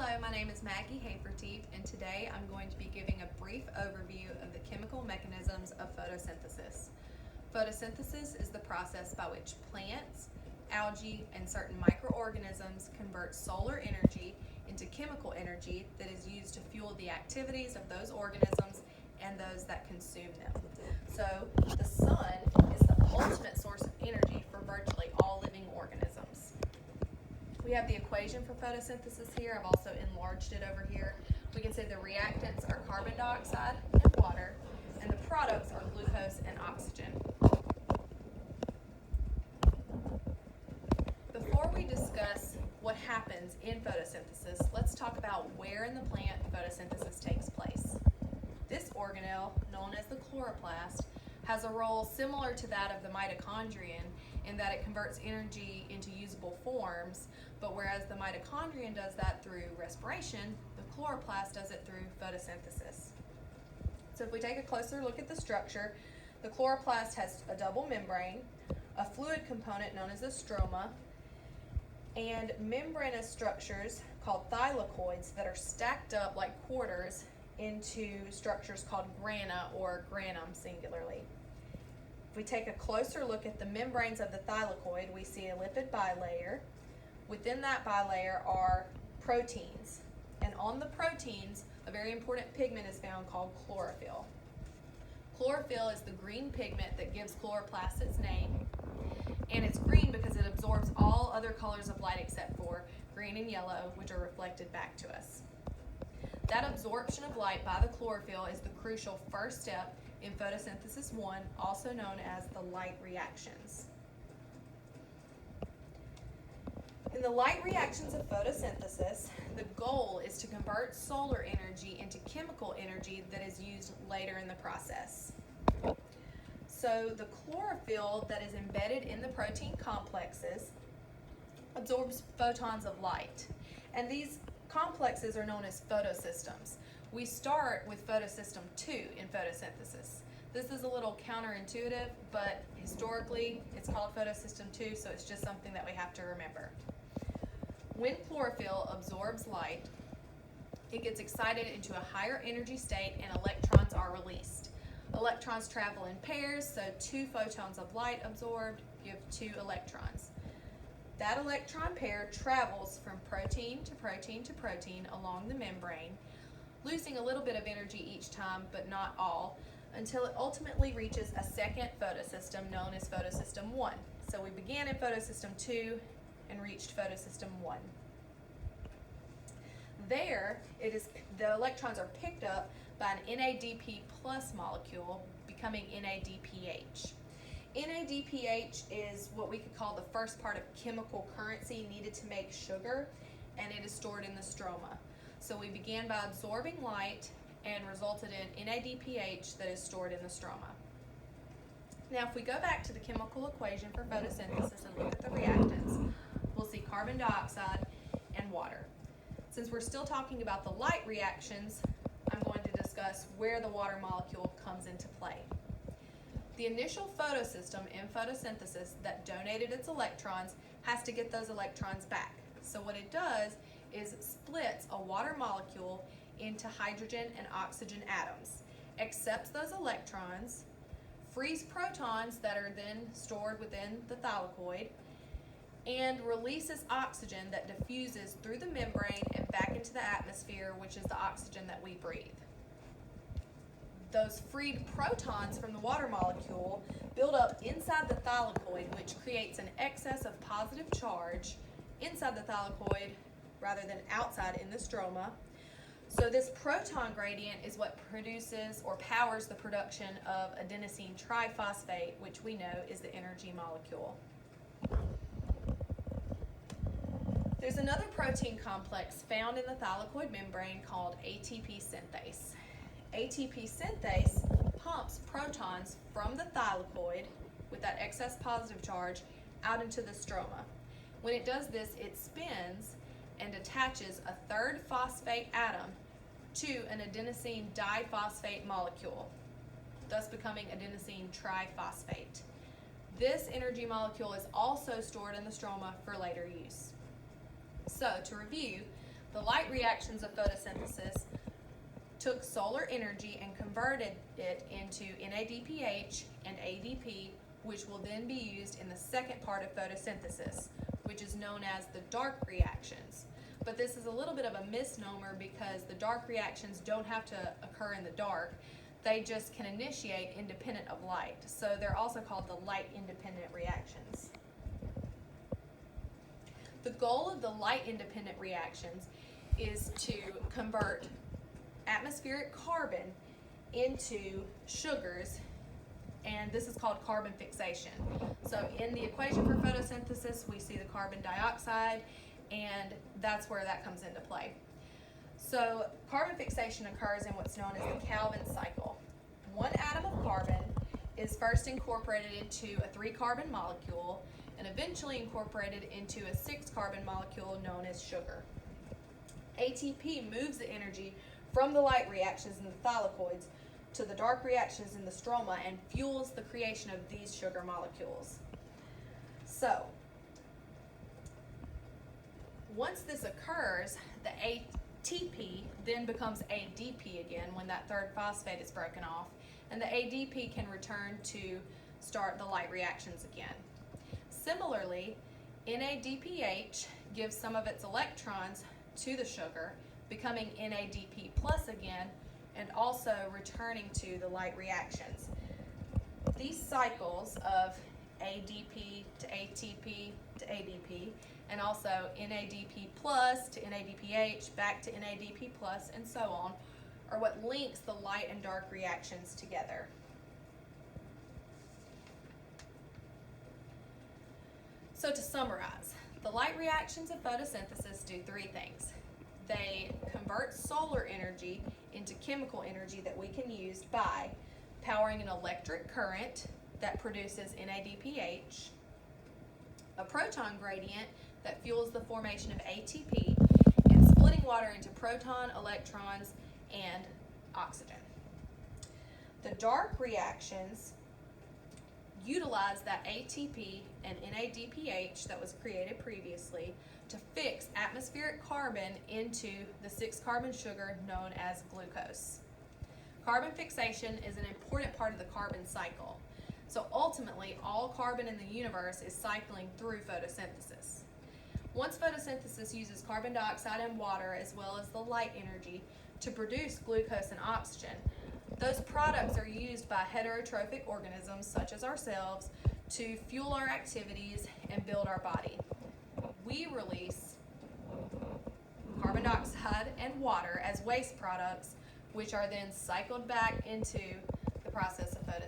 Hello, my name is Maggie Haferteef, and today I'm going to be giving a brief overview of the chemical mechanisms of photosynthesis. Photosynthesis is the process by which plants, algae, and certain microorganisms convert solar energy into chemical energy that is used to fuel the activities of those organisms and those that consume them. So, the sun is the ultimate source of energy for virtually all living organisms. We have the equation for photosynthesis here. I've also enlarged it over here. We can say the reactants are carbon dioxide and water, and the products are glucose and oxygen. Before we discuss what happens in photosynthesis, let's talk about where in the plant photosynthesis takes place. This organelle, known as the chloroplast, has a role similar to that of the mitochondrion in that it converts energy into usable forms, but whereas the mitochondrion does that through respiration, the chloroplast does it through photosynthesis. So if we take a closer look at the structure, the chloroplast has a double membrane, a fluid component known as the stroma, and membranous structures called thylakoids that are stacked up like quarters into structures called grana or granum singularly. If we take a closer look at the membranes of the thylakoid, we see a lipid bilayer. Within that bilayer are proteins, and on the proteins, a very important pigment is found called chlorophyll. Chlorophyll is the green pigment that gives chloroplast its name, and it's green because it absorbs all other colors of light except for green and yellow, which are reflected back to us. That absorption of light by the chlorophyll is the crucial first step in photosynthesis 1, also known as the light reactions. In the light reactions of photosynthesis, the goal is to convert solar energy into chemical energy that is used later in the process. So the chlorophyll that is embedded in the protein complexes absorbs photons of light, and these complexes are known as photosystems. We start with photosystem 2 in photosynthesis. This is a little counterintuitive, but historically it's called photosystem 2, so it's just something that we have to remember. When chlorophyll absorbs light, it gets excited into a higher energy state and electrons are released. Electrons travel in pairs, so 2 photons of light absorbed give 2 electrons. That electron pair travels from protein to protein to protein along the membrane, losing a little bit of energy each time, but not all, until it ultimately reaches a second photosystem known as photosystem 1. So we began in photosystem 2 and reached photosystem 1. There, the electrons are picked up by an NADP plus molecule, becoming NADPH. NADPH is what we could call the first part of chemical currency needed to make sugar, and it is stored in the stroma. So we began by absorbing light and resulted in NADPH that is stored in the stroma. Now if we go back to the chemical equation for photosynthesis and look at the reactants, we'll see carbon dioxide and water. Since we're still talking about the light reactions, I'm going to discuss where the water molecule comes into play. The initial photosystem in photosynthesis that donated its electrons has to get those electrons back. So what it does is splits a water molecule into hydrogen and oxygen atoms, accepts those electrons, frees protons that are then stored within the thylakoid, and releases oxygen that diffuses through the membrane and back into the atmosphere, which is the oxygen that we breathe. Those freed protons from the water molecule build up inside the thylakoid, which creates an excess of positive charge inside the thylakoid rather than outside in the stroma. So this proton gradient is what produces or powers the production of adenosine triphosphate, which we know is the energy molecule. There's another protein complex found in the thylakoid membrane called ATP synthase. ATP synthase pumps protons from the thylakoid with that excess positive charge out into the stroma. When it does this, it spins and attaches a third phosphate atom to an adenosine diphosphate molecule, thus becoming adenosine triphosphate. This energy molecule is also stored in the stroma for later use. So, to review, The light reactions of photosynthesis took solar energy and converted it into NADPH and ADP, which will then be used in the second part of photosynthesis, which is known as the dark reactions. But this is a little bit of a misnomer because the dark reactions don't have to occur in the dark. They just can initiate independent of light. So they're also called the light-independent reactions. The goal of the light-independent reactions is to convert atmospheric carbon into sugars, and this is called carbon fixation. So in the equation for photosynthesis, we see the carbon dioxide, and that's where that comes into play. So carbon fixation occurs in what's known as the Calvin cycle. One atom of carbon is first incorporated into a 3-carbon molecule and eventually incorporated into a 6-carbon molecule known as sugar. ATP moves the energy from the light reactions in the thylakoids to the dark reactions in the stroma and fuels the creation of these sugar molecules. So, once this occurs, the ATP then becomes ADP again when that third phosphate is broken off, and the ADP can return to start the light reactions again. Similarly, NADPH gives some of its electrons to the sugar, becoming NADP plus again, and also returning to the light reactions. These cycles of ADP to ATP to ADP, and also NADP plus to NADPH, back to NADP plus, and so on, are what links the light and dark reactions together. So to summarize, the light reactions of photosynthesis do 3 things. They convert solar energy into chemical energy that we can use by powering an electric current that produces NADPH, a proton gradient that fuels the formation of ATP, and splitting water into proton, electrons, and oxygen. The dark reactions utilize that ATP and NADPH that was created previously to fix atmospheric carbon into the 6-carbon sugar known as glucose. Carbon fixation is an important part of the carbon cycle. So ultimately, all carbon in the universe is cycling through photosynthesis. Once photosynthesis uses carbon dioxide and water as well as the light energy to produce glucose and oxygen, those products are used by heterotrophic organisms such as ourselves to fuel our activities and build our body. We release carbon dioxide and water as waste products, which are then cycled back into the process of photosynthesis.